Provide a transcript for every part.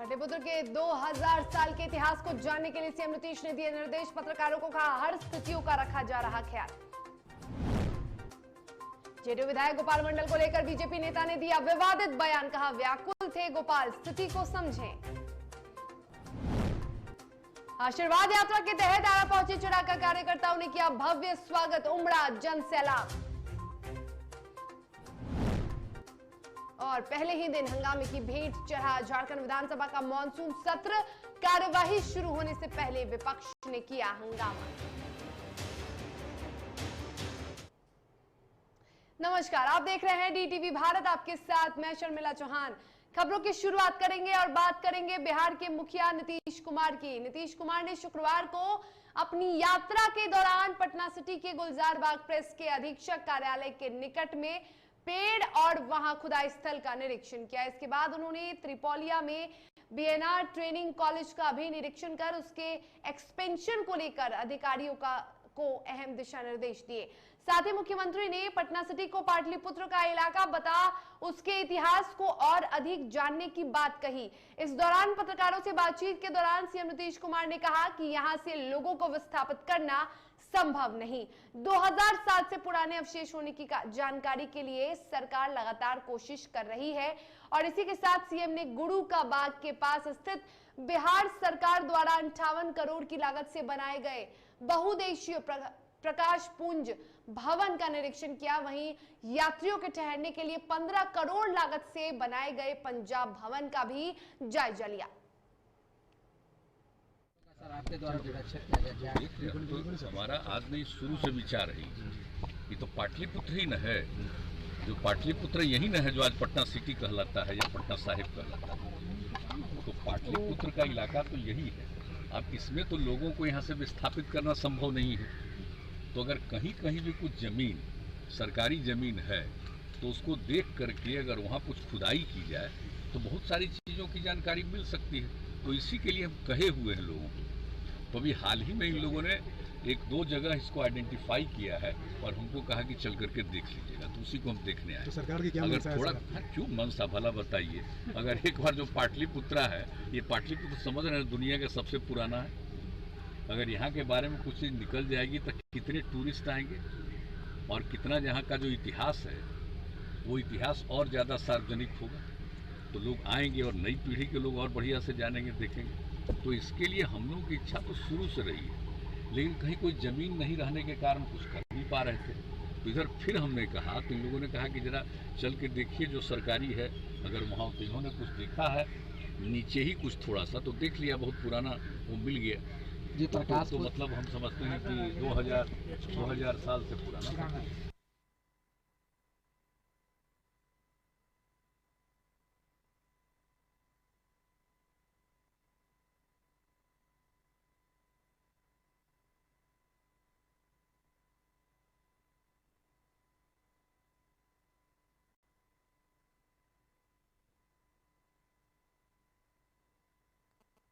पाटलिपुत्र के 2000 साल के इतिहास को जानने के लिए सीएम नीतीश ने दिए निर्देश। पत्रकारों को कहा, हर स्थितियों का रखा जा रहा ख्याल। जेडीयू विधायक गोपाल मंडल को लेकर बीजेपी नेता ने दिया विवादित बयान। कहा, व्याकुल थे गोपाल, स्थिति को समझें। आशीर्वाद यात्रा के तहत आरा पहुंचे चिराग कार्यकर्ताओं ने किया भव्य स्वागत। उमड़ा जन सैलाब। और पहले ही दिन हंगामे की भेंट चढ़ा झारखंड विधानसभा का मॉनसून सत्र। कार्यवाही शुरू होने से पहले विपक्ष ने किया हंगामा। नमस्कार, आप देख रहे हैं डीटीवी भारत, आपके साथ मैं शर्मिला चौहान। खबरों की शुरुआत करेंगे और बात करेंगे बिहार के मुखिया नीतीश कुमार की। नीतीश कुमार ने शुक्रवार को अपनी यात्रा के दौरान पटना सिटी के गुलजार बाग प्रेस के अधीक्षक कार्यालय के निकट में पेड़ और वहां खुदाई स्थल का निरीक्षण किया। इसके बाद उन्होंने त्रिपोलिया में बीएनआर ट्रेनिंग कॉलेज का भी निरीक्षण कर उसके एक्सपेंशन को लेकर अधिकारियों को अहम दिशा निर्देश दिए। साथ ही मुख्यमंत्री ने पटना सिटी को पाटलिपुत्र का इलाका बता उसके इतिहास को और अधिक जानने की बात कही। इस दौरान पत्रकारों से बातचीत के दौरान सीएम नीतीश कुमार ने कहा कि यहां से लोगों को विस्थापित करना संभव नहीं। 2000 साल से पुराने अवशेष होने की जानकारी के लिए सरकार लगातार कोशिश कर रही है। और इसी के साथ सीएम ने गुरु का बाग के पास स्थित बिहार सरकार द्वारा 58 करोड़ की लागत से बनाए गए बहुउद्देशीय प्रकाश पुंज भवन का निरीक्षण किया। वहीं यात्रियों के ठहरने के लिए 15 करोड़ लागत से बनाए गए पंजाब भवन का भी जायजा लिया। हमारा आज नहीं, शुरू से विचार है ये तो पाटलिपुत्र ही न है। जो पाटलिपुत्र यही न है जो आज पटना सिटी कहलाता है या पटना साहिब कहलाता है। तो पाटलिपुत्र का इलाका तो यही है। अब इसमें तो लोगों को यहाँ से विस्थापित करना संभव नहीं है। तो अगर कहीं कहीं भी कुछ जमीन, सरकारी जमीन है, तो उसको देख करके अगर वहाँ कुछ खुदाई की जाए तो बहुत सारी चीज़ों की जानकारी मिल सकती है। तो इसी के लिए हम कहे हुए हैं लोगों को। तो अभी हाल ही में इन लोगों ने 1-2 जगह इसको आइडेंटिफाई किया है और हमको कहा कि चल करके देख लीजिएगा। तो उसी को हम देखने आए। तो सरकार की क्या अगर थोड़ा क्यों मनसा भला बताइए। अगर एक बार जो पाटलिपुत्रा है, ये पाटलिपुत्र समझ रहे हैं दुनिया का सबसे पुराना है। अगर यहाँ के बारे में कुछ चीज़ निकल जाएगी तो कितने टूरिस्ट आएंगे और कितना यहाँ का जो इतिहास है वो इतिहास और ज़्यादा सार्वजनिक होगा। तो लोग आएंगे और नई पीढ़ी के लोग और बढ़िया से जानेंगे, देखेंगे। तो इसके लिए हम लोगों की इच्छा तो शुरू से रही है, लेकिन कहीं कोई ज़मीन नहीं रहने के कारण कुछ कर नहीं पा रहे थे। तो इधर फिर हमने कहा, तो इन लोगों ने कहा कि जरा चल के देखिए जो सरकारी है। अगर वहाँ तो इन्होंने कुछ देखा है नीचे ही कुछ थोड़ा सा तो देख लिया, बहुत पुराना वो मिल गया जी। तो मतलब हम समझते हैं कि 2000 साल से पुराना।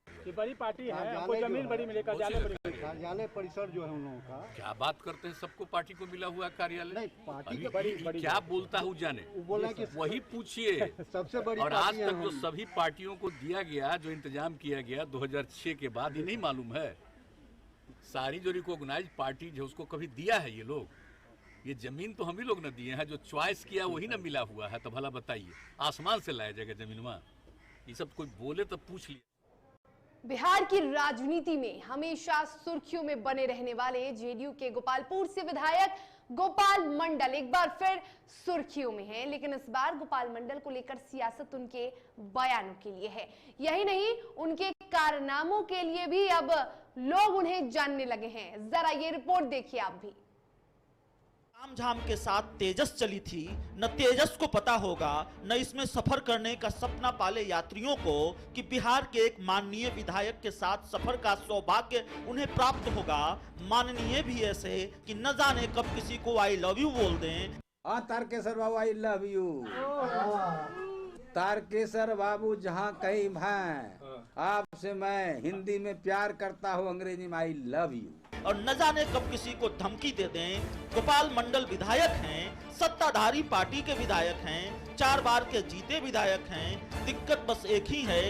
ये बड़ी पार्टी है, आपको जमीन बड़ी मिलेगा, कार्यालय परिसर जो है उन लोगों का। क्या बात करते हैं, सबको पार्टी को मिला हुआ कार्यालय। नहीं, पार्टी की बड़ी क्या बोलता हूँ जाने, बोला कि वही पूछिए। सबसे बड़ी और आज तक जो सभी पार्टियों को दिया गया, जो इंतजाम किया गया 2006 के बाद, ये नहीं मालूम है। सारी जो रिकॉग्नाइज पार्टी जो उसको कभी दिया है ये लोग, ये जमीन तो हम ही लोग न दिए हैं। जो चॉइस किया वही न मिला हुआ है। तो भला बताइए, आसमान से लाया जाएगा जमीन वहाँ? ये सब कोई बोले तो पूछ लिया। बिहार की राजनीति में हमेशा सुर्खियों में बने रहने वाले जेडीयू के गोपालपुर से विधायक गोपाल मंडल एक बार फिर सुर्खियों में हैं। लेकिन इस बार गोपाल मंडल को लेकर सियासत उनके बयानों के लिए है। यही नहीं, उनके कारनामों के लिए भी अब लोग उन्हें जानने लगे हैं। जरा ये रिपोर्ट देखिए आप भी। तामझाम के साथ तेजस चली थी, न तेजस को पता होगा न इसमें सफर करने का सपना पाले यात्रियों को कि बिहार के एक माननीय विधायक के साथ सफर का सौभाग्य उन्हें प्राप्त होगा। माननीय भी ऐसे कि न जाने कब किसी को आई लव यू बोल दें। तारकेश्वर बाबू आई लव यू। तारकेश्वर बाबू जहाँ कहीं भाई, आपसे मैं हिंदी में प्यार करता हूँ, अंग्रेजी में आई लव यू। और न जाने कब किसी को धमकी दे दें। गोपाल मंडल विधायक हैं, सत्ताधारी पार्टी के विधायक हैं, 4 बार के जीते विधायक हैं। दिक्कत बस एक ही है,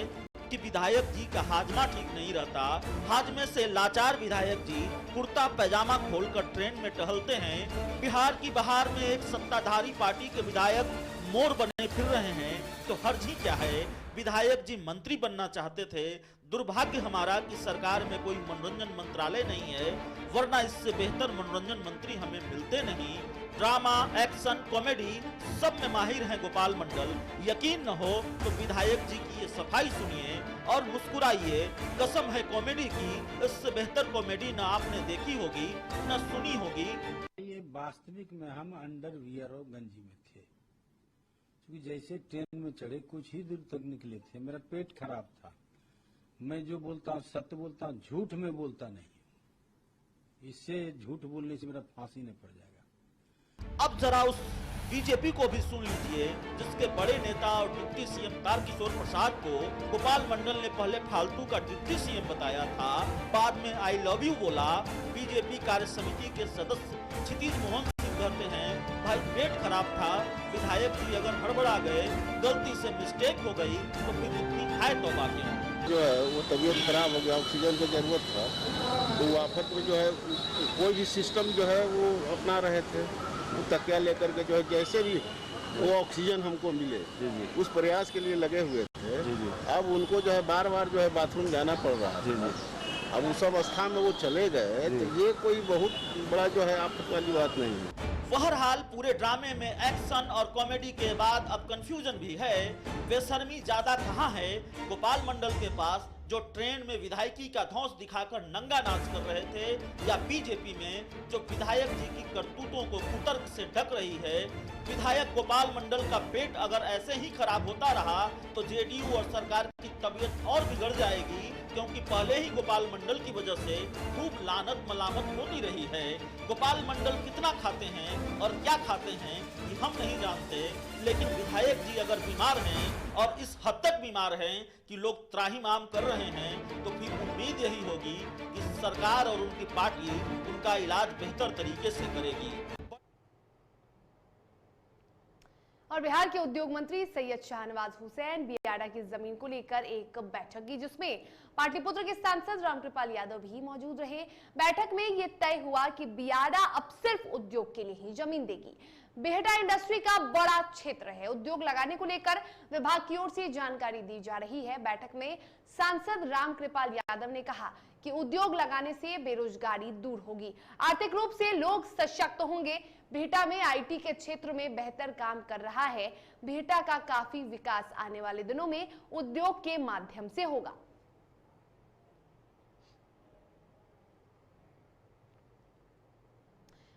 कि विधायक जी का हाजमा ठीक नहीं रहता। हाजमे से लाचार विधायक जी कुर्ता पैजामा खोलकर ट्रेन में टहलते हैं। बिहार की बहार में एक सत्ताधारी पार्टी के विधायक मोर बने फिर रहे हैं, तो हर्जी क्या है? विधायक जी मंत्री बनना चाहते थे। दुर्भाग्य हमारा कि सरकार में कोई मनोरंजन मंत्रालय नहीं है, वरना इससे बेहतर मनोरंजन मंत्री हमें मिलते नहीं। ड्रामा, एक्शन, कॉमेडी सब में माहिर हैं गोपाल मंडल। यकीन न हो तो विधायक जी की ये सफाई सुनिए और मुस्कुराइए। कसम है कॉमेडी की, इससे बेहतर कॉमेडी न आपने देखी होगी न सुनी होगी। ये वास्तविक में हम अंडरवियर और गंजी में थे, क्योंकि जैसे ट्रेन में चढ़े कुछ ही दूर तक निकले थे, मेरा पेट खराब था। मैं जो बोलता हूँ सत्य बोलता हूँ, झूठ में बोलता नहीं। इससे झूठ बोलने से मेरा फांसी नहीं पड़ जाएगा। अब जरा उस बीजेपी को भी सुन लीजिए, जिसके बड़े नेता और डिप्टी सीएम तारकिशोर प्रसाद को गोपाल मंडल ने पहले फालतू का डिप्टी सीएम बताया था, बाद में आई लव यू बोला। बीजेपी कार्य समिति के सदस्य क्षितिज मोहन सिंह कहते हैं, भाई पेट खराब था, विधायक जी अगर हड़बड़ा गए, गलती से मिस्टेक हो गई तो फिर इतनी खाए तौबा क्यों? जो है वो तबीयत खराब हो गया, ऑक्सीजन की जरूरत था, तो आफत में जो है कोई भी सिस्टम जो है वो अपना रहे थे, वो तकिया लेकर के जो है जैसे भी वो ऑक्सीजन हमको मिले उस प्रयास के लिए लगे हुए थे। अब उनको जो है बार बार जो है बाथरूम जाना पड़ रहा है। अब उस अवस्था में वो चले गए, तो ये कोई बहुत बड़ा जो है आफत वाली बात नहीं है। बहरहाल पूरे ड्रामे में एक्शन और कॉमेडी के बाद अब कंफ्यूजन भी है। बेशर्मी ज्यादा कहाँ है गोपाल मंडल के पास, जो ट्रेन में विधायकी का धौंस दिखाकर नंगा नाच कर रहे थे, या बीजेपी में जो विधायक जी की करतूतों को कुतर्क से ढक रही है। विधायक गोपाल मंडल का पेट अगर ऐसे ही खराब होता रहा तो जेडीयू और सरकार की तबीयत और बिगड़ जाएगी, क्योंकि पहले ही गोपाल मंडल की वजह से खूब लानत मलामत होती रही है। गोपाल मंडल कितना खाते हैं और क्या खाते हैं ये हम नहीं जानते, लेकिन विधायक जी अगर बीमार हैं और इस हद तक बीमार हैं कि लोग त्राहिमाम कर रहे हैं, तो फिर उम्मीद यही होगी कि सरकार और उनकी पार्टी उनका इलाज बेहतर तरीके से करेगी। और बिहार के उद्योग मंत्री सैयद शाहनवाज हुसैन बियाडा की जमीन को लेकर एक बैठक की, जिसमें पाटलिपुत्र के सांसद रामकृपाल यादव भी मौजूद रहे। बैठक में यह तय हुआ कि बियाडा अब सिर्फ उद्योग के लिए ही जमीन देगी। बिहटा इंडस्ट्री का बड़ा क्षेत्र है, उद्योग लगाने को लेकर विभाग की ओर से जानकारी दी जा रही है। बैठक में सांसद रामकृपाल यादव ने कहा कि उद्योग लगाने से बेरोजगारी दूर होगी, आर्थिक रूप से लोग सशक्त होंगे। बिहटा में आईटी के क्षेत्र में बेहतर काम कर रहा है। बिहटा का काफी विकास आने वाले दिनों में उद्योग के माध्यम से होगा।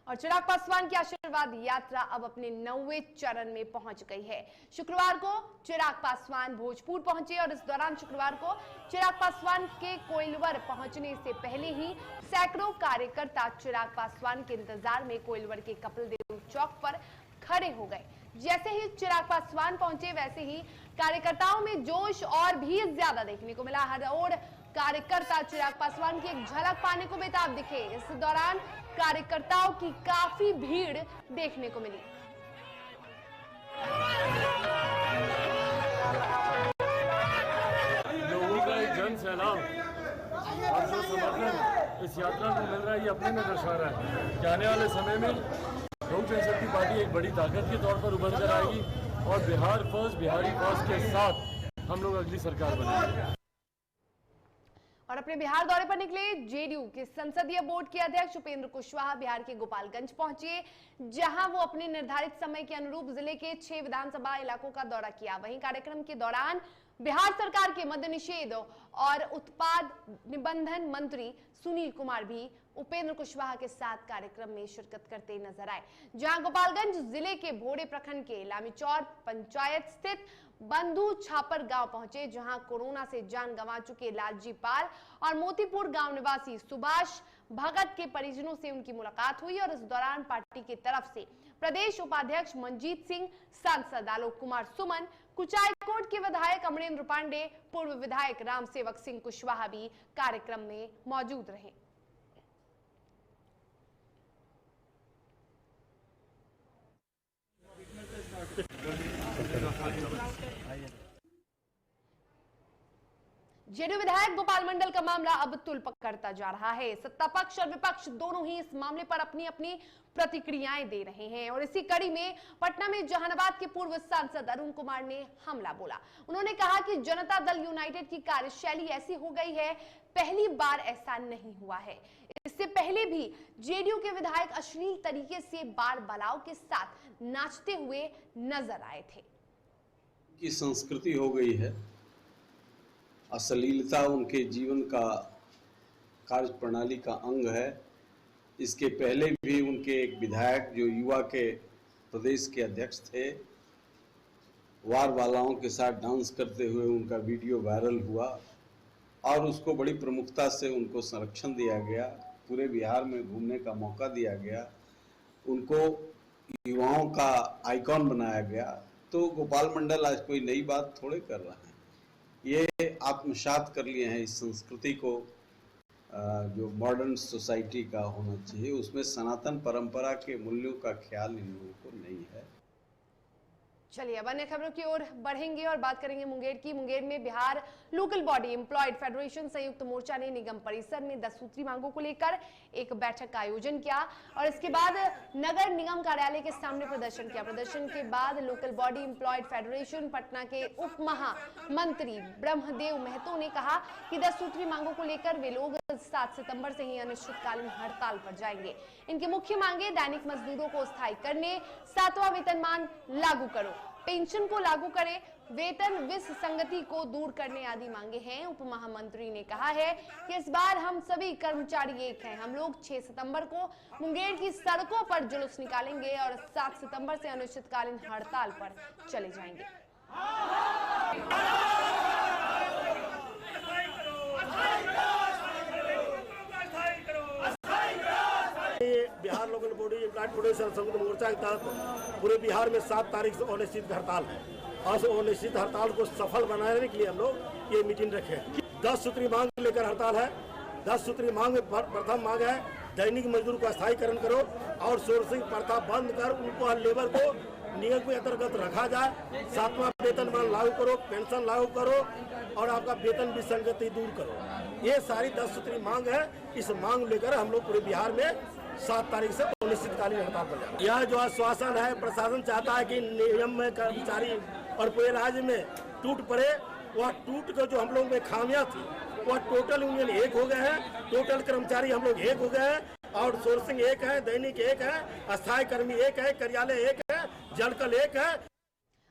और चिराग पासवान की आशीर्वाद यात्रा अब अपने 9वें चरण में पहुंच गई है। शुक्रवार को चिराग पासवान भोजपुर पहुंचे और इस दौरान शुक्रवार को चिराग पासवान के कोइलवर पहुंचने से पहले ही सैकड़ों कार्यकर्ता चिराग पासवान के इंतजार में कोइलवर के कपिल देव चौक पर खड़े हो गए। जैसे ही चिराग पासवान पहुंचे, वैसे ही कार्यकर्ताओं में जोश और भी ज्यादा देखने को मिला। हर ओर कार्यकर्ता चिराग पासवान की एक झलक पाने को बेताब दिखे। इस दौरान कार्यकर्ताओं की काफी भीड़ देखने को मिली। लोगों का एक जन सैलाब और जो समर्थन इस यात्रा को मिल रहा है, ये अपने में दर्शा रहा है कि आने वाले समय में लोक जनशक्ति पार्टी एक बड़ी ताकत के तौर पर उभर कर आएगी और बिहार फर्स्ट, बिहारी फर्स्ट के साथ हम लोग अगली सरकार बनाएंगे। और अपने बिहार दौरे पर निकले जेडीयू के संसदीय बोर्ड के अध्यक्ष उपेंद्र कुशवाहा बिहार के गोपालगंज पहुंचे, जहां वो अपने निर्धारित समय के अनुरूप जिले के 6 विधानसभा इलाकों का दौरा किया। वहीं कार्यक्रम के दौरान बिहार सरकार के मद्य निषेध और उत्पाद निबंधन मंत्री सुनील कुमार भी उपेंद्र कुशवाहा के साथ कार्यक्रम में शिरकत करते नजर आए। जहां गोपालगंज जिले के भोड़े प्रखंड के लामीचौर पंचायत स्थित बंधु छापर गांव पहुंचे, जहां कोरोना से जान गंवा चुके लालजी पाल और मोतीपुर गांव निवासी सुभाष भगत के परिजनों से उनकी मुलाकात हुई और इस दौरान पार्टी की तरफ से प्रदेश उपाध्यक्ष मंजीत सिंह, सांसद आलोक कुमार सुमन, कुचायकोट के विधायक अमरेंद्र पांडे, पूर्व विधायक राम सेवक सिंह कुशवाहा भी कार्यक्रम में मौजूद रहे। जेडीयू विधायक गोपाल मंडल का मामला अब तुल पकड़ता जा रहा है। सत्ता पक्ष और विपक्ष दोनों ही इस मामले पर अपनी अपनी प्रतिक्रियाएं दे रहे हैं और इसी कड़ी में पटना में जहानाबाद के पूर्व सांसद अरुण कुमार ने हमला बोला। उन्होंने कहा कि जनता दल यूनाइटेड की कार्यशैली ऐसी हो गई है, पहली बार ऐसा नहीं हुआ है। इससे पहले भी जेडीयू के विधायक अश्लील तरीके से बार बलाव के साथ नाचते हुए नजर आए थे। की संस्कृति हो गई है, अश्लीलता उनके जीवन का कार्य प्रणाली का अंग है। इसके पहले भी उनके एक विधायक जो युवा के प्रदेश के अध्यक्ष थे, वार बालाओं के साथ डांस करते हुए उनका वीडियो वायरल हुआ और उसको बड़ी प्रमुखता से उनको संरक्षण दिया गया, पूरे बिहार में घूमने का मौका दिया गया, उनको युवाओं का आइकॉन बनाया गया। तो गोपाल मंडल आज कोई नई बात थोड़े कर रहा है, ये आत्मसात कर लिए हैं इस संस्कृति को जो मॉडर्न सोसाइटी का होना चाहिए। उसमें सनातन परंपरा के मूल्यों का ख्याल इन लोगों को नहीं है। चलिए अब अन्य खबरों की ओर बढ़ेंगे और बात करेंगे मुंगेर की। मुंगेर में Bihar local body employed federation संयुक्त मोर्चा ने निगम परिसर में 10 सूत्री मांगों को लेकर एक बैठक का आयोजन किया और इसके बाद नगर निगम कार्यालय के सामने प्रदर्शन किया। प्रदर्शन के बाद local body employed federation Patna के उप महामंत्री ब्रह्मदेव महतो ने कहा कि 10 सूत्री मांगों को लेकर वे लोग 7 सितंबर से ही अनिश्चितकालीन हड़ताल पर जाएंगे। इनकी मुख्य मांगे दैनिक मजदूरों को स्थायी करने, 7वां वेतनमान लागू करो, पेंशन को लागू करें, वेतन विसंगति को दूर करने आदि मांगे हैं। उप महामंत्री ने कहा है कि इस बार हम सभी कर्मचारी एक हैं। हम लोग 6 सितंबर को मुंगेर की सड़कों पर जुलूस निकालेंगे और 7 सितंबर से अनिश्चितकालीन हड़ताल पर चले जाएंगे। Bihar local body employed federation संयुक्त मोर्चा के तहत पूरे बिहार में 7 तारीख से अनिश्चित हड़ताल है और अनिश्चित हड़ताल को सफल बनाने के लिए हम लोग ये मीटिंग रखे। 10 सूत्री मांग लेकर हड़ताल है। 10 सूत्री मांग में प्रथम मांग है दैनिक मजदूर को स्थायीकरण करो और सोर्सिंग प्रथा बंद कर उनको लेबर को नियम के अंतर्गत रखा जाए, 7वां वेतनमान लागू करो, पेंशन लागू करो और आपका वेतन विसंगति दूर करो। ये सारी 10 सूत्री मांग है। इस मांग लेकर हम लोग पूरे बिहार में 7 तारीख से अनिश्चितकालीन हड़ताल पर जाएंगे। यह जो आश्वासन है, प्रशासन चाहता है कि नियम में कर्मचारी और पूरे राज्य में टूट पड़े। वह टूट कर जो हम लोग में खामियां थी वह टोटल यूनियन एक हो गए हैं, टोटल कर्मचारी हम लोग एक हो गए हैं और सोर्सिंग एक है, दैनिक एक है, अस्थायी कर्मी एक है, कार्यालय एक है, जलकल एक है।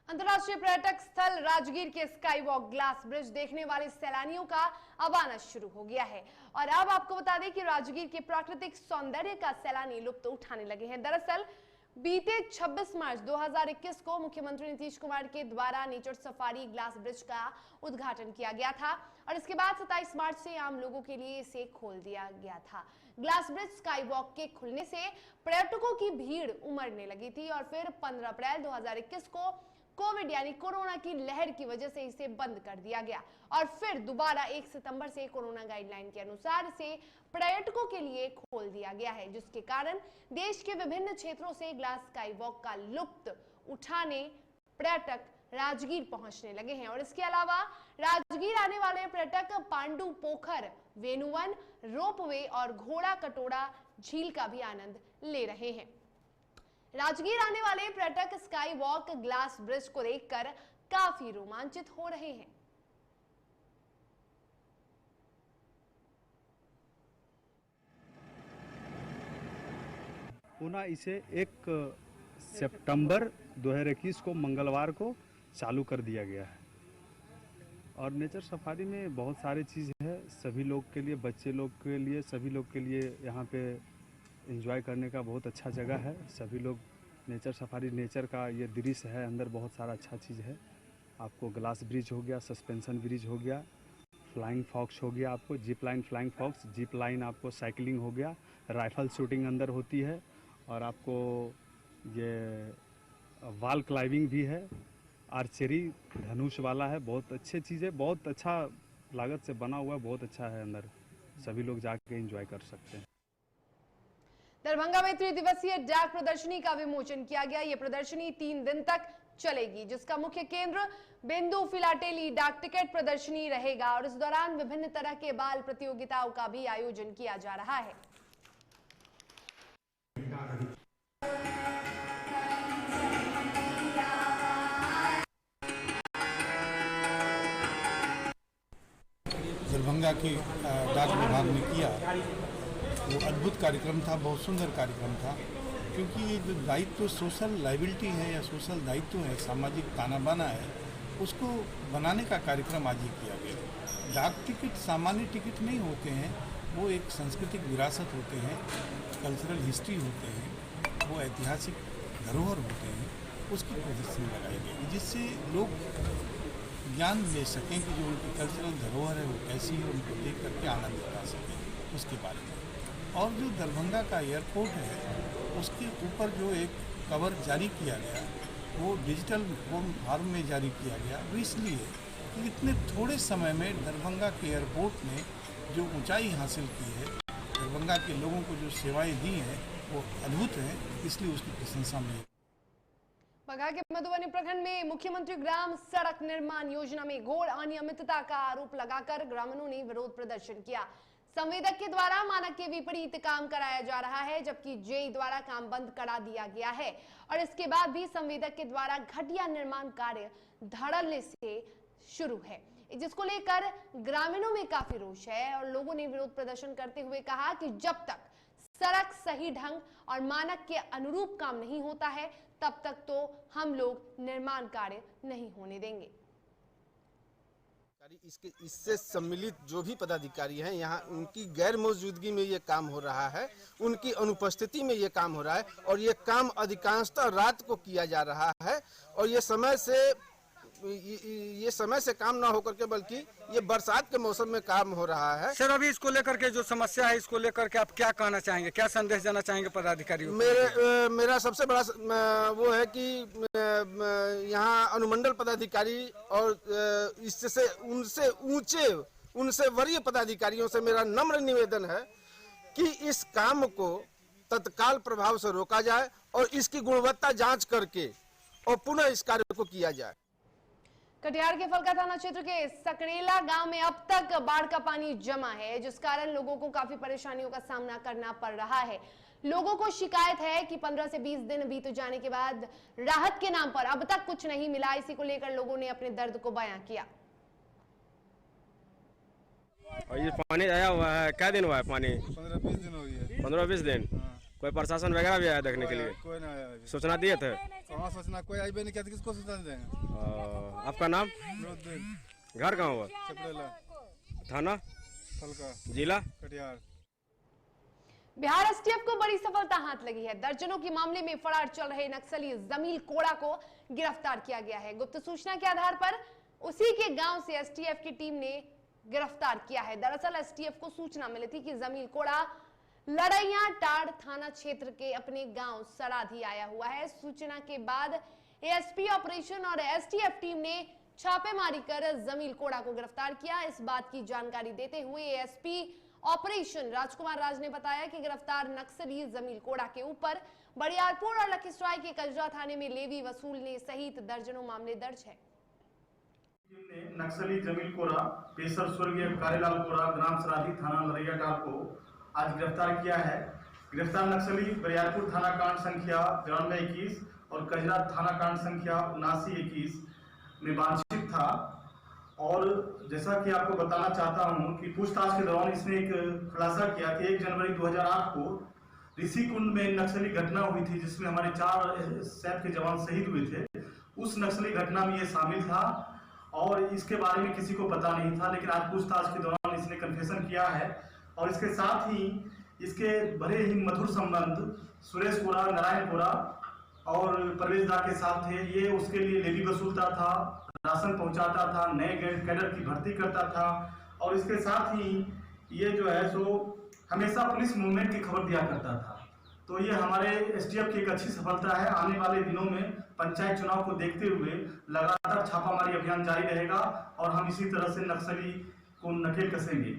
अंतर्राष्ट्रीय पर्यटक स्थल राजगीर के स्काई वॉक ग्लास ब्रिज देखने वाले सैलानियों का अब आना शुरू हो गया है और अब आपको बता दें कि राजगीर के प्राकृतिक सौंदर्य का सैलानी लुत्फ उठाने लगे हैं। दरअसल बीते 26 मार्च 2021 को मुख्यमंत्री नीतीश कुमार के द्वारा नेचर सफारी ग्लास ब्रिज का उद्घाटन किया गया था और इसके बाद 27 मार्च से आम लोगों के लिए इसे खोल दिया गया था। ग्लास ब्रिज स्काई वॉक के खुलने से पर्यटकों की भीड़ उमड़ने लगी थी और फिर 15 अप्रैल 2021 को कोविड यानी कोरोना की लहर की वजह से इसे बंद कर दिया गया और फिर दोबारा 1 सितंबर से कोरोना गाइडलाइन के अनुसार से पर्यटकों के लिए खोल दिया गया है, जिसके कारण देश के विभिन्न क्षेत्रों से ग्लास स्काई वॉक का लुत्फ उठाने पर्यटक राजगीर पहुंचने लगे हैं। और इसके अलावा राजगीर आने वाले पर्यटक पांडु पोखर, वेनुवन, रोपवे और घोड़ा कटोरा झील का भी आनंद ले रहे हैं। राजगीर आने वाले पर्यटक स्काई वॉक ग्लास ब्रिज को देखकर काफी रोमांचित हो रहे हैं। पुनः इसे 1 सितंबर 2021 को मंगलवार को चालू कर दिया गया है और नेचर सफारी में बहुत सारी चीज़ है, सभी लोग के लिए, बच्चे लोग के लिए, सभी लोग के लिए यहाँ पे एंजॉय करने का बहुत अच्छा जगह है। सभी लोग नेचर सफारी, नेचर का ये दृश्य है, अंदर बहुत सारा अच्छा चीज़ है। आपको ग्लास ब्रिज हो गया, सस्पेंशन ब्रिज हो गया, फ्लाइंग फॉक्स हो गया, आपको zip line flying fox, zip line आपको साइकिलिंग हो गया, राइफल शूटिंग अंदर होती है और आपको ये वॉल क्लाइंबिंग भी है, आर्चरी धनुष वाला है। बहुत अच्छी चीज़ है, बहुत अच्छा लागत से बना हुआ है, बहुत अच्छा है, अंदर सभी लोग जाके एंजॉय कर सकते हैं। दरभंगा में 3 दिवसीय डाक प्रदर्शनी का विमोचन किया गया। यह प्रदर्शनी 3 दिन तक चलेगी, जिसका मुख्य केंद्र बिंदु फिलाटेली डाक टिकट प्रदर्शनी रहेगा और इस दौरान विभिन्न तरह के बाल प्रतियोगिताओं का भी आयोजन किया जा रहा है। दरभंगा के डाक विभाग ने किया वो अद्भुत कार्यक्रम था, बहुत सुंदर कार्यक्रम था, क्योंकि ये जो दायित्व सोशल लाइबिलिटी है या सोशल दायित्व है, सामाजिक ताना बाना है, उसको बनाने का कार्यक्रम आज ही किया गया। डाक टिकट सामान्य टिकट नहीं होते हैं, वो एक सांस्कृतिक विरासत होते हैं, कल्चरल हिस्ट्री होते हैं, वो ऐतिहासिक धरोहर होते हैं, उसकी प्रदर्शनी लगाई गई जिससे लोग ज्ञान ले सकें कि जो उनकी कल्चरल धरोहर है वो कैसी है, उनको देख करके आनंद उठा सकें उसके बारे में। और जो दरभंगा का एयरपोर्ट है उसके ऊपर जो एक कवर जारी किया गया वो डिजिटल फॉर्म में जारी किया गया, वो इसलिए कि इतने थोड़े समय में दरभंगा के एयरपोर्ट ने जो ऊंचाई हासिल की है, दरभंगा के लोगों को जो सेवाएं दी हैं वो अद्भुत हैं, इसलिए उसकी प्रशंसा में। बघा के मधुबनी प्रखंड में मुख्यमंत्री ग्राम सड़क निर्माण योजना में घोर अनियमितता का आरोप लगाकर ग्रामीणों ने विरोध प्रदर्शन किया। संवेदक के द्वारा मानक के विपरीत काम कराया जा रहा है, जबकि जेई द्वारा काम बंद करा दिया गया है और इसके बाद भी संवेदक के द्वारा घटिया निर्माण कार्य धड़ल्ले से शुरू है, जिसको लेकर ग्रामीणों में काफी रोष है और लोगों ने विरोध प्रदर्शन करते हुए कहा कि जब तक सड़क सही ढंग और मानक के अनुरूप काम नहीं होता है तब तक तो हम लोग निर्माण कार्य नहीं होने देंगे। इससे सम्मिलित जो भी पदाधिकारी हैं यहाँ उनकी गैर मौजूदगी में ये काम हो रहा है, उनकी अनुपस्थिति में ये काम हो रहा है और ये काम अधिकांशतः रात को किया जा रहा है और ये समय से काम ना होकर के बल्कि ये बरसात के मौसम में काम हो रहा है। सर, अभी इसको लेकर के जो समस्या है इसको लेकर के आप क्या कहना चाहेंगे, क्या संदेश देना चाहेंगे पदाधिकारियों को? मेरा सबसे बड़ा वो है कि यहाँ अनुमंडल पदाधिकारी और इससे उनसे वरीय पदाधिकारियों से मेरा नम्र निवेदन है कि इस काम को तत्काल प्रभाव से रोका जाए और इसकी गुणवत्ता जांच करके और पुनः इस कार्य को किया जाए। कटिहार के फलका थाना क्षेत्र के सकरेला गांव में अब तक बाढ़ का पानी जमा है, जिस कारण लोगों को काफी परेशानियों का सामना करना पड़ रहा है। लोगों को शिकायत है कि 15 से 20 दिन बीत जाने के बाद राहत के नाम पर अब तक कुछ नहीं मिला। इसी को लेकर लोगों ने अपने दर्द को बयां किया। और ये पानी आया हुआ है, क्या दिन हुआ है पानी? 15-20 दिन हो गया। 15-20 दिन। कोई प्रशासन वगैरह भी आया देखने के लिए? कोई ना आया। सूचना दिए थे? कहाँ सूचना, कोई आई भी नहीं किया, किसको सूचना देंगे? आपका नाम? घर कहाँ हुआ? सकरेला। थाना? फलका। जिला? कटिहार। बिहार एसटीएफ को बड़ी सफलता हाथ लगी है। दर्जनों के मामले में फरार चल रहे नक्सली जमील कोड़ा को गिरफ्तार किया गया है। गुप्त सूचना के आधार पर उसी के गांव से एसटीएफ की टीम ने गिरफ्तार किया है। दरअसल एसटीएफ को सूचना मिली थी कि जमील कोड़ा लड़ैया टाड़ थाना क्षेत्र के अपने गांव सराधी आया हुआ है। सूचना के बाद एएसपी ऑपरेशन और एसटीएफ टीम ने छापेमारी कर जमील कोड़ा को गिरफ्तार किया। इस बात की जानकारी देते हुए एएसपी ऑपरेशन राजकुमार राज ने बताया कि गिरफ्तार नक्सली जमील कोड़ा के ऊपर बरियारपुर और लखीसराय के कजरा थाने में लेवी वसूलने सहित दर्जनों मामले दर्ज है। नक्सली जमील कोड़ा पेशर स्वर्गीय कारेलाल कोड़ा ग्राम सराधी थाना लड़ैया टाड़ को आज गिरफ्तार किया है। गिरफ्तार नक्सली बरियारपुर थाना कांड संख्या 9221 और कजरा थाना कांड संख्या 7921 में वांछित था और जैसा कि आपको बताना चाहता हूं कि पूछताछ के दौरान इसने एक खुलासा किया कि 1 जनवरी 2008 को ऋषिकुंड में नक्सली घटना हुई थी जिसमें हमारे 4 सैप के जवान शहीद हुए थे। उस नक्सली घटना में ये शामिल था और इसके बारे में किसी को पता नहीं था, लेकिन आज पूछताछ के दौरान इसने कन्फेशन किया है और इसके साथ ही इसके बड़े ही मधुर संबंध सुरेश कोड़ा, नारायण कोड़ा और परवेश दा के साथ थे। ये उसके लिए लेवी वसूलता था, राशन पहुंचाता था, नए कैडर की भर्ती करता था और इसके साथ ही ये जो है सो हमेशा पुलिस मूवमेंट की खबर दिया करता था। तो ये हमारे एसटीएफ की एक अच्छी सफलता है। आने वाले दिनों में पंचायत चुनाव को देखते हुए लगातार छापामारी अभियान जारी रहेगा और हम इसी तरह से नक्सली को नकेल कसेंगे।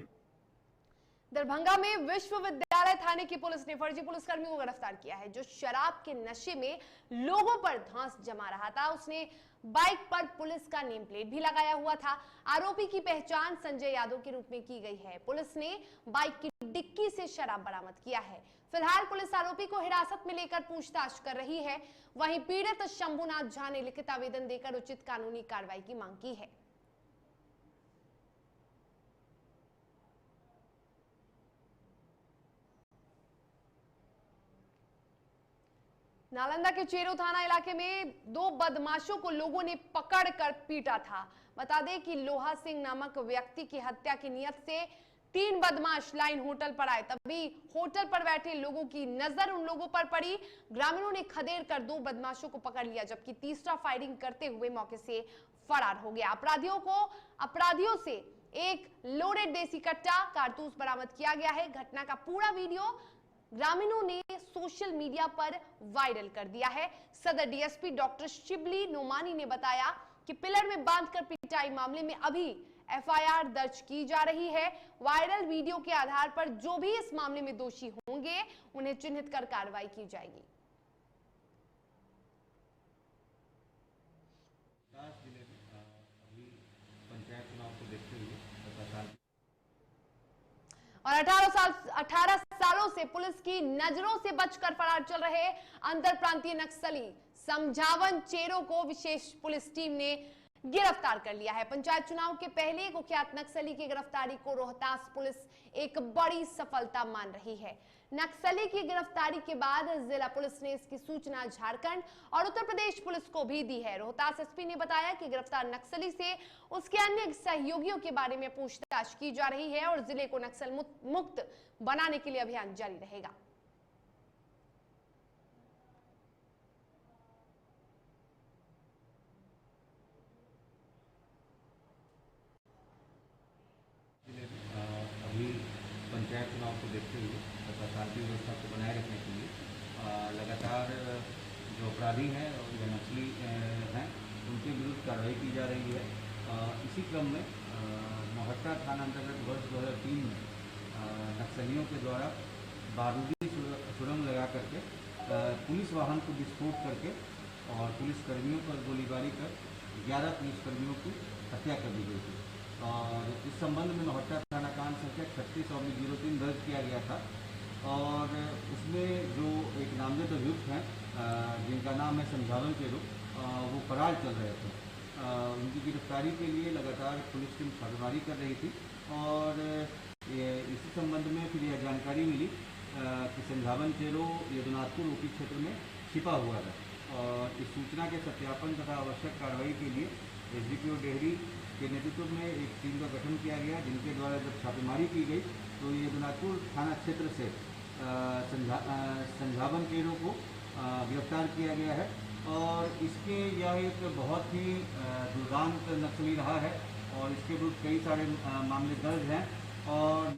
दरभंगा में विश्वविद्यालय थाने की पुलिस ने फर्जी पुलिसकर्मी को गिरफ्तार किया है जो शराब के नशे में लोगों पर धौंस जमा रहा था। उसने बाइक पर पुलिस का नेम प्लेट भी लगाया हुआ था। आरोपी की पहचान संजय यादव के रूप में की गई है। पुलिस ने बाइक की डिक्की से शराब बरामद किया है। फिलहाल पुलिस आरोपी को हिरासत में लेकर पूछताछ कर रही है। वहीं पीड़ित शंभुनाथ झा ने लिखित आवेदन देकर उचित कानूनी कार्रवाई की मांग की है। नालंदा के चेरो थाना इलाके में 2 बदमाशों को लोगों ने पकड़कर पीटा था। बता दें कि लोहा सिंह नामक व्यक्ति की हत्या की नियत से 3 बदमाश लाइन होटल पर आए। तभी होटल पर बैठे लोगों की नजर उन लोगों पर पड़ी। ग्रामीणों ने खदेड़ कर 2 बदमाशों को पकड़ लिया, जबकि तीसरा फायरिंग करते हुए मौके से फरार हो गया। अपराधियों से एक लोडेड देसी कट्टा कारतूस बरामद किया गया है। घटना का पूरा वीडियो ग्रामीणों ने सोशल मीडिया पर वायरल कर दिया है। सदर डीएसपी डॉक्टर शिबली नोमानी ने बताया कि पिलर में बांधकर पिटाई मामले में अभी एफआईआर दर्ज की जा रही है। वायरल वीडियो के आधार पर जो भी इस मामले में दोषी होंगे उन्हें चिन्हित कर कार्रवाई की जाएगी। पंचायत चुनाव को देखते हुए और 18 सालों से पुलिस की नजरों से बचकर फरार चल रहे अंतर प्रांतीय नक्सली समझावन चेरो को विशेष पुलिस टीम ने गिरफ्तार कर लिया है। पंचायत चुनाव के पहले कुख्यात नक्सली की गिरफ्तारी को रोहतास पुलिस एक बड़ी सफलता मान रही है। नक्सली की गिरफ्तारी के बाद जिला पुलिस ने इसकी सूचना झारखंड और उत्तर प्रदेश पुलिस को भी दी है। रोहतास एसपी ने बताया कि गिरफ्तार नक्सली से उसके अन्य सहयोगियों के बारे में पूछताछ की जा रही है और जिले को नक्सल मुक्त बनाने के लिए अभियान जारी रहेगा। पंचायत चुनाव को देखते हुए तथा शांति व्यवस्था को बनाए रखने के लिए लगातार जो अपराधी हैं और जो नक्सली हैं उनके विरुद्ध कार्रवाई की जा रही है। इसी क्रम में नौहट्टा थाना अंतर्गत वर्ष 2003 में नक्सलियों के द्वारा बारूदी सुरंग लगा करके पुलिस वाहन को विस्फोट करके और पुलिसकर्मियों पर गोलीबारी कर 11 पुलिसकर्मियों की हत्या कर दी गई थी। और इस संबंध में नौहट्टा थाना कांड संख्या 36/03 दर्ज किया गया था और उसमें जो एक नामजद अभियुक्त हैं जिनका नाम है समझावन चेरो, वो फरार चल रहे थे। उनकी गिरफ्तारी के लिए लगातार पुलिस टीम छापेमारी कर रही थी और इसी संबंध में फिर यह जानकारी मिली कि समझावन चेरो यदुनाथपुर ओपी क्षेत्र में छिपा हुआ था और इस सूचना के सत्यापन तथा आवश्यक कार्रवाई के लिए एसडीपीओ डेहरी के नेतृत्व में एक टीम का गठन किया गया, जिनके द्वारा जब छापेमारी की गई तो ये यदुनाथपुर थाना क्षेत्र से समझावन चेरो को गिरफ्तार किया गया है और इसके यह एक बहुत ही दुर्दांत नक्सली रहा है और इसके विरुद्ध कई सारे मामले दर्ज हैं। और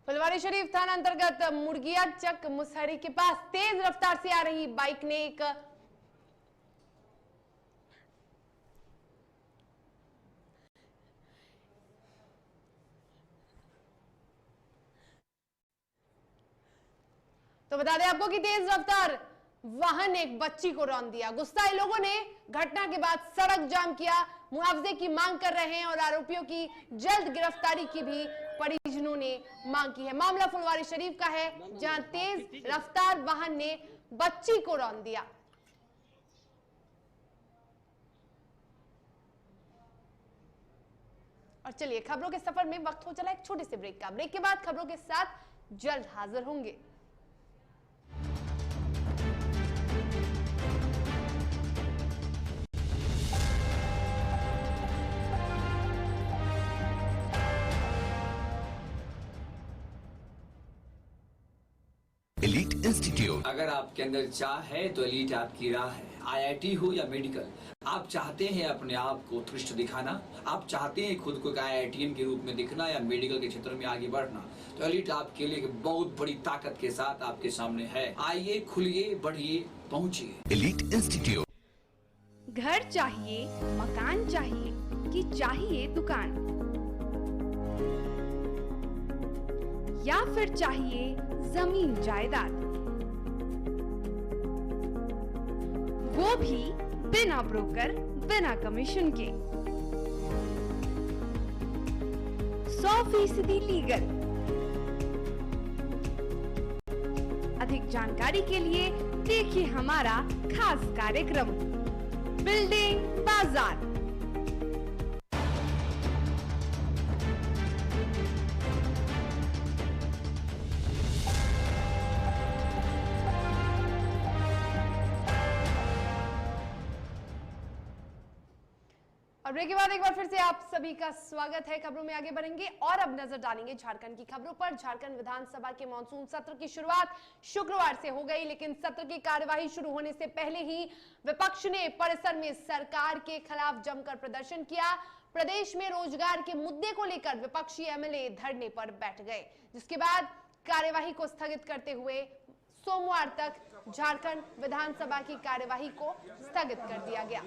फुलवारी शरीफ थाना अंतर्गत मुर्गिया चक मुसहरी के पास तेज रफ्तार से आ रही बाइक ने एक तो बता दें आपको कि तेज रफ्तार वाहन ने एक बच्ची को रौंद दिया। गुस्साए लोगों ने घटना के बाद सड़क जाम किया, मुआवजे की मांग कर रहे हैं और आरोपियों की जल्द गिरफ्तारी की भी परिजनों ने मांग की है। मामला फुलवारी शरीफ का है जहां तेज रफ्तार वाहन ने बच्ची को रौंद दिया। और चलिए खबरों के सफर में वक्त हो चला एक छोटे से ब्रेक का। ब्रेक के बाद खबरों के साथ जल्द हाजिर होंगे। Elite institute. अगर आपके अंदर चाह है तो एलीट आपकी राह है। आईआईटी हो या मेडिकल, आप चाहते हैं अपने आप को उत्कृष्ट दिखाना, आप चाहते हैं खुद को एक आईआईटीएन के रूप में दिखना या मेडिकल के क्षेत्र में आगे बढ़ना, तो एलीट आपके लिए एक बहुत बड़ी ताकत के साथ आपके सामने है। आइए, खुलिए, बढ़िए, पहुंचिए। Elite institute. घर चाहिए, मकान चाहिए कि चाहिए दुकान, या फिर चाहिए जमीन जायदाद, वो भी बिना ब्रोकर, बिना कमीशन के, 100% लीगल। अधिक जानकारी के लिए देखिए हमारा खास कार्यक्रम बिल्डिंग बाजार। और ब्रेक के बाद एक बार फिर से आप सभी का स्वागत है। खबरों में आगे बढ़ेंगे और अब नजर डालेंगे झारखंड की खबरों पर। झारखंड विधानसभा के मानसून सत्र की शुरुआत शुक्रवार से हो गई, लेकिन सत्र की कार्यवाही शुरू होने से पहले ही विपक्ष ने परिसर में सरकार के खिलाफ जमकर प्रदर्शन किया। प्रदेश में रोजगार के मुद्दे को लेकर विपक्षी एमएलए धरने पर बैठ गए, जिसके बाद कार्यवाही को स्थगित करते हुए सोमवार तक झारखंड विधानसभा की कार्यवाही को स्थगित कर दिया गया।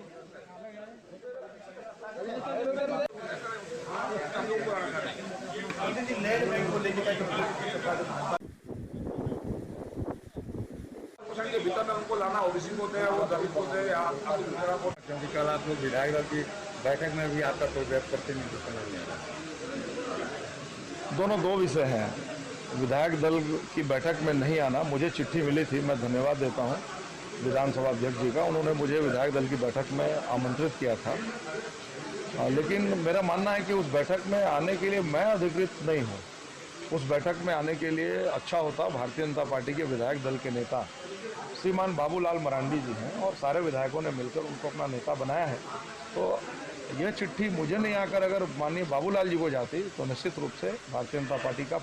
के भीतर में उनको लाना ओबीसी को दे, वो दलित को दे, क्योंकि कल आप लोग विधायक दल की बैठक में भी आपका कोई प्रतिनिधित्व नहीं है। दोनों दो विषय हैं। विधायक दल की बैठक में नहीं आना, मुझे चिट्ठी मिली थी, मैं धन्यवाद देता हूं विधानसभा अध्यक्ष जी का, उन्होंने मुझे विधायक दल की बैठक में आमंत्रित किया था, लेकिन मेरा मानना है कि उस बैठक में आने के लिए मैं अधिकृत नहीं हूं। उस बैठक में आने के लिए अच्छा होता भारतीय जनता पार्टी के विधायक दल के नेता श्रीमान बाबूलाल मरांडी जी हैं और सारे विधायकों ने मिलकर उनको अपना नेता बनाया है। तो यह चिट्ठी मुझे नहीं आकर अगर माननीय बाबूलाल जी को जाती तो निश्चित रूप से भारतीय जनता पार्टी का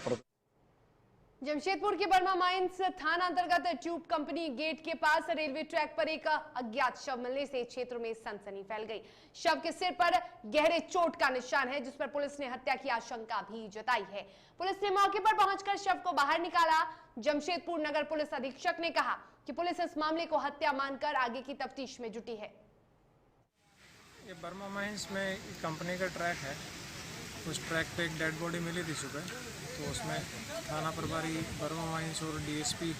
जमशेदपुर के बर्मा माइंस थाना अंतर्गत ट्यूब कंपनी गेट के पास रेलवे ट्रैक पर एक अज्ञात शव मिलने से क्षेत्र में सनसनी फैल गई। शव के सिर पर गहरे चोट का निशान है, जिस पर पुलिस ने हत्या की आशंका भी जताई है। पुलिस ने मौके पर पहुंचकर शव को बाहर निकाला। जमशेदपुर नगर पुलिस अधीक्षक ने कहा कि पुलिस इस मामले को हत्या मानकर आगे की तफ्तीश में जुटी है। ये बर्मा माइंस में कंपनी का ट्रैक है, उस ट्रैक पे एक डेड बॉडी मिली थी सुबह, तो उसमें थाना प्रभारी बर्मा माइंस और डीएसपी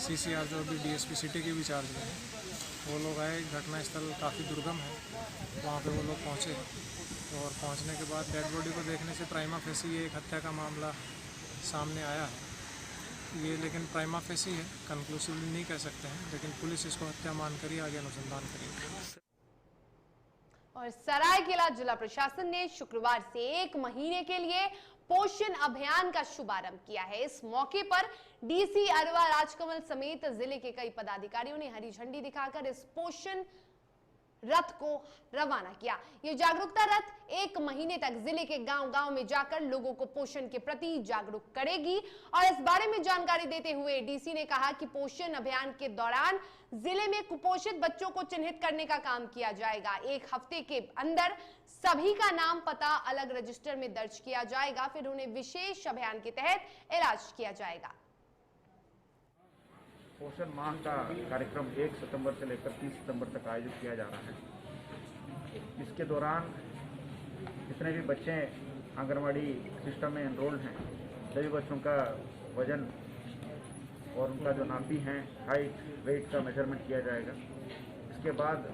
सीसीआर जो भी डीएसपी सिटी के भी चार्ज में है, वो लोग आए। घटनास्थल काफ़ी दुर्गम है, वहाँ पे वो लोग पहुँचे और पहुँचने के बाद डेड बॉडी को देखने से प्राइमा फेसी ये एक हत्या का मामला सामने आया है। ये लेकिन प्राइमा फेसी है, कंक्लूसिवली नहीं कह सकते हैं, लेकिन पुलिस इसको हत्या मानकर ही आगे अनुसंधान करेगी। और सरायकेला जिला प्रशासन ने शुक्रवार से 1 महीने के लिए पोषण अभियान का शुभारंभ किया है। इस मौके पर डीसी अरवा राजकमल समेत जिले के कई पदाधिकारियों ने हरी झंडी दिखाकर इस पोषण रथ को रवाना किया। ये जागरूकता रथ 1 महीने तक जिले के गांव-गांव में जाकर लोगों को पोषण के प्रति जागरूक करेगी। और इस बारे में जानकारी देते हुए डीसी ने कहा कि पोषण अभियान के दौरान जिले में कुपोषित बच्चों को चिन्हित करने का काम किया जाएगा। 1 हफ्ते के अंदर सभी का नाम पता अलग रजिस्टर में दर्ज किया जाएगा, फिर उन्हें विशेष अभियान के तहत इलाज किया जाएगा। पोषण माह का कार्यक्रम 1 सितंबर से लेकर 30 सितंबर तक आयोजित किया जा रहा है। इसके दौरान जितने भी बच्चे आंगनवाड़ी सिस्टम में एनरोल्ड हैं, सभी बच्चों का वजन और उनका जो नापी है, हाइट, वेट का मेजरमेंट किया जाएगा। इसके बाद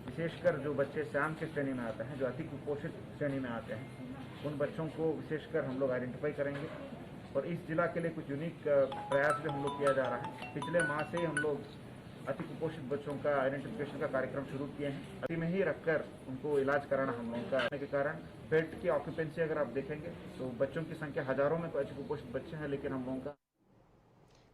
विशेषकर जो बच्चे श्याम की श्रेणी में आते हैं, जो अति कुपोषित श्रेणी में आते हैं, उन बच्चों को विशेषकर हम लोग आइडेंटिफाई करेंगे। और इस जिला के लिए कुछ यूनिक प्रयास भी हम लोग किया जा रहा है। पिछले माह से ही हम लोग अति कुपोषित बच्चों का आइडेंटिफिकेशन का कार्यक्रम शुरू किए हैं। अति में ही रखकर उनको इलाज कराना हम लोगों का के कारण बेड की ऑक्यूपेंसी अगर आप देखेंगे तो बच्चों की संख्या हजारों में अति कुपोषित बच्चे हैं, लेकिन हम लोगों का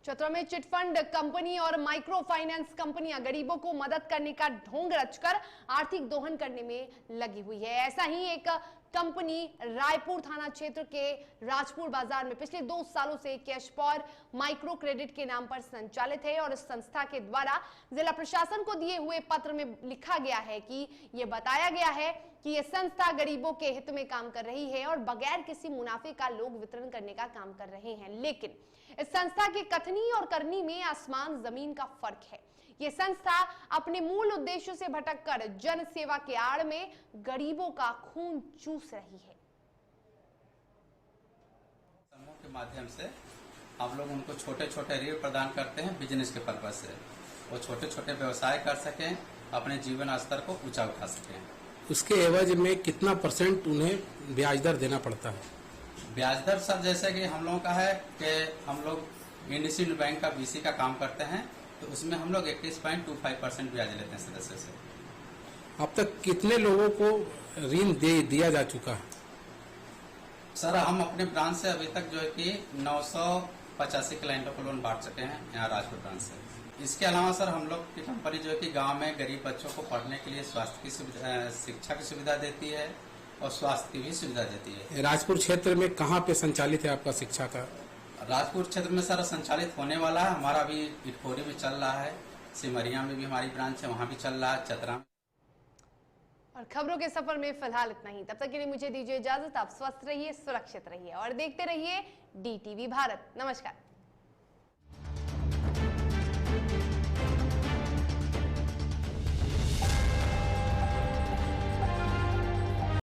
चतरा में चिटफंड कंपनी और माइक्रो फाइनेंस कंपनियां गरीबों को मदद करने का ढोंग रचकर आर्थिक दोहन करने में लगी हुई है। ऐसा ही एक कंपनी रायपुर थाना क्षेत्र के राजपुर बाजार में पिछले 2 सालों से कैश फॉर माइक्रो क्रेडिट के नाम पर संचालित है। और इस संस्था के द्वारा जिला प्रशासन को दिए हुए पत्र में लिखा गया है कि ये बताया गया है कि ये संस्था गरीबों के हित में काम कर रही है और बगैर किसी मुनाफे का लोग वितरण करने का काम कर रहे हैं। लेकिन इस संस्था के कथनी और करनी में आसमान जमीन का फर्क है। ये संस्था अपने मूल उद्देश्य से भटककर जन सेवा के आड़ में गरीबों का खून चूस रही है। समूह के माध्यम से हम लोग उनको छोटे छोटे ऋण प्रदान करते हैं बिजनेस के पर्पज से। वो छोटे छोटे व्यवसाय कर सकें, अपने जीवन स्तर को ऊंचा उठा सकें। उसके एवज में कितना % उन्हें ब्याज दर देना पड़ता है? ब्याज दर सर जैसे कि हम लोगों का है कि हम लोग इंडसइंड बैंक का बीसी का काम करते हैं, तो उसमें हम लोग 21.25% ब्याज लेते हैं सदस्य से। अब तक कितने लोगों को ऋण दिया जा चुका है? सर हम अपने ब्रांच से अभी तक जो है कि 985 क्लाइंटों को लोन बांट सके हैं यहाँ राजपुर ब्रांच से। इसके अलावा सर हम लोग की कंपनी जो है कि गांव में गरीब बच्चों को पढ़ने के लिए स्वास्थ्य की सुविधा, शिक्षा की सुविधा देती है और स्वास्थ्य की भी सुविधा देती है। राजपुर क्षेत्र में कहाँ पे संचालित है आपका शिक्षा का? राजपुर क्षेत्र में सर संचालित होने वाला है, हमारा अभी इटखोरी में चल रहा है, सिमरिया में भी हमारी ब्रांच है, वहाँ भी चल रहा है, चतरा में। और खबरों के सफर में फिलहाल इतना ही। तब तक के लिए मुझे दीजिए इजाजत। आप स्वस्थ रहिए, सुरक्षित रहिए और देखते रहिए DTV भारत। नमस्कार।